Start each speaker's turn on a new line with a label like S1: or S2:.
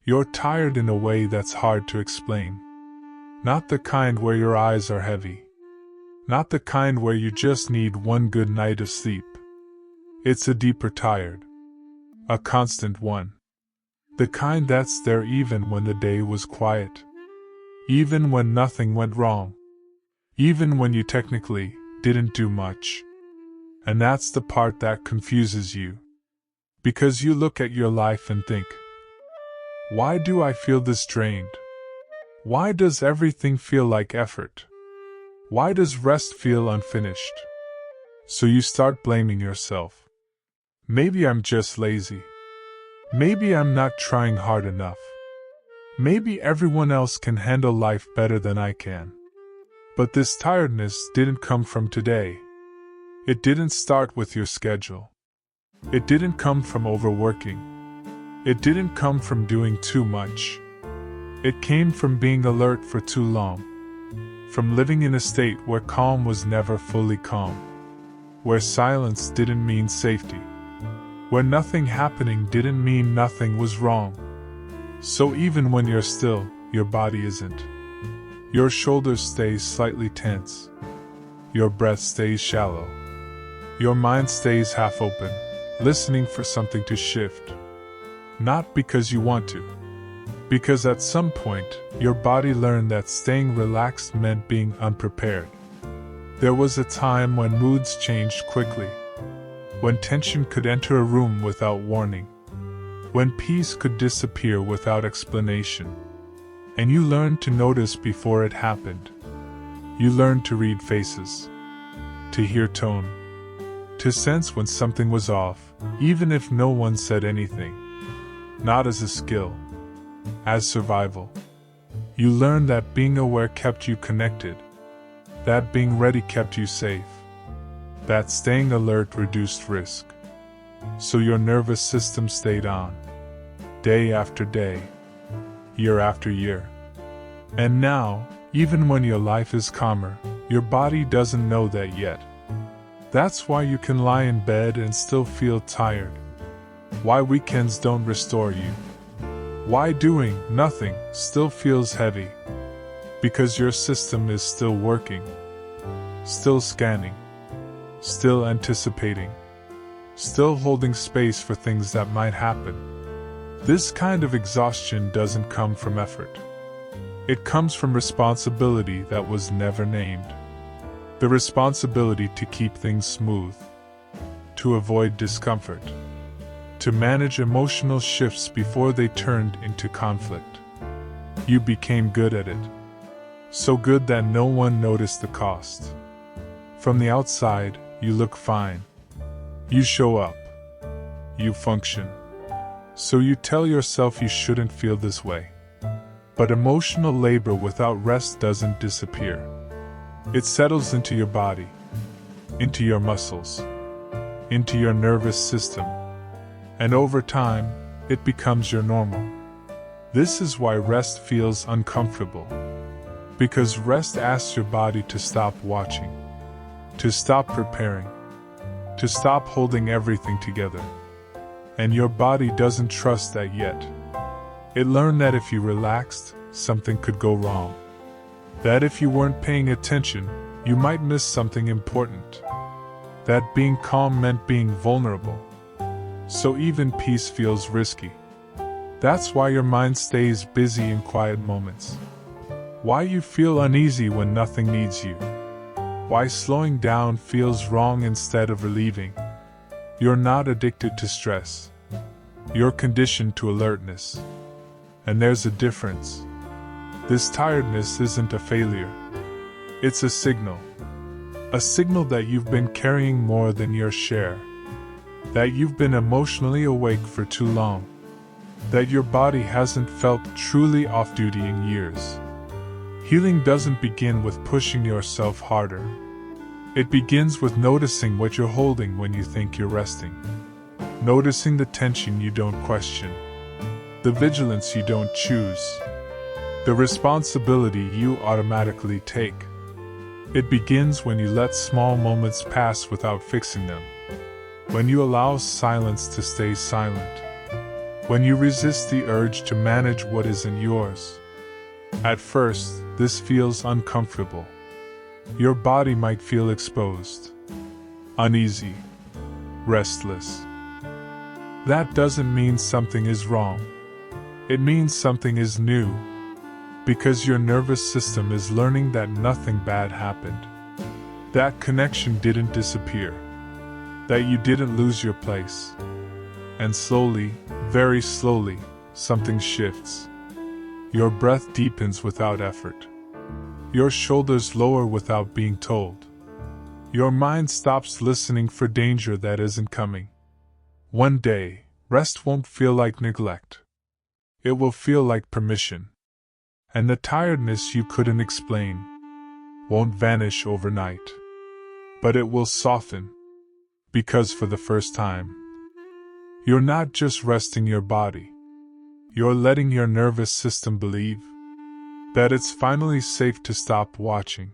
S1: You're tired in a way that's hard to explain. Not the kind where your eyes are heavy. Not the kind where you just need one good night of sleep. It's a deeper tired. A constant one. The kind that's there even when the day was quiet. Even when nothing went wrong. Even when you technically didn't do much. And that's the part that confuses you. Because you look at your life and think, why do I feel this drained? Why does everything feel like effort? Why does rest feel unfinished? So you start blaming yourself. Maybe I'm just lazy. Maybe I'm not trying hard enough. Maybe everyone else can handle life better than I can. But this tiredness didn't come from today. It didn't start with your schedule. It didn't come from overworking. It didn't come from doing too much. It came from being alert for too long. From living in a state where calm was never fully calm. Where silence didn't mean safety. Where nothing happening didn't mean nothing was wrong. So even when you're still, your body isn't. Your shoulders stay slightly tense. Your breath stays shallow. Your mind stays half open, listening for something to shift. Not because you want to. Because at some point, your body learned that staying relaxed meant being unprepared. There was a time when moods changed quickly. When tension could enter a room without warning. When peace could disappear without explanation. And you learned to notice before it happened. You learned to read faces. To hear tone. To sense when something was off, even if no one said anything. Not as a skill. As survival. You learned that being aware kept you connected. That being ready kept you safe. That staying alert reduced risk. So your nervous system stayed on. Day after day. Year after year. And now, even when your life is calmer, your body doesn't know that yet. That's why you can lie in bed and still feel tired. Why weekends don't restore you. Why doing nothing still feels heavy. Because your system is still working. Still scanning. Still anticipating. Still holding space for things that might happen. This kind of exhaustion doesn't come from effort. It comes from responsibility that was never named. The responsibility to keep things smooth. To avoid discomfort. To manage emotional shifts before they turned into conflict. You became good at it. So good that no one noticed the cost. From the outside, you look fine. You show up. You function. So you tell yourself you shouldn't feel this way. But emotional labor without rest doesn't disappear. It settles into your body. Into your muscles. Into your nervous system. And over time, it becomes your normal. This is why rest feels uncomfortable. Because rest asks your body to stop watching. To stop preparing. To stop holding everything together. And your body doesn't trust that yet. It learned that if you relaxed, something could go wrong. That if you weren't paying attention, you might miss something important. That being calm meant being vulnerable. So even peace feels risky. That's why your mind stays busy in quiet moments. Why you feel uneasy when nothing needs you. Why slowing down feels wrong instead of relieving. You're not addicted to stress. You're conditioned to alertness. And there's a difference. This tiredness isn't a failure. It's a signal. A signal that you've been carrying more than your share. That you've been emotionally awake for too long. That your body hasn't felt truly off-duty in years. Healing doesn't begin with pushing yourself harder. It begins with noticing what you're holding when you think you're resting. Noticing the tension you don't question. The vigilance you don't choose. The responsibility you automatically take. It begins when you let small moments pass without fixing them. When you allow silence to stay silent. When you resist the urge to manage what isn't yours. At first, this feels uncomfortable. Your body might feel exposed, uneasy, restless. That doesn't mean something is wrong. It means something is new, because your nervous system is learning that nothing bad happened. That connection didn't disappear. That you didn't lose your place. And slowly, very slowly, something shifts. Your breath deepens without effort. Your shoulders lower without being told. Your mind stops listening for danger that isn't coming. One day, rest won't feel like neglect. It will feel like permission. And the tiredness you couldn't explain won't vanish overnight. But it will soften. Because for the first time, you're not just resting your body. You're letting your nervous system believe that it's finally safe to stop watching.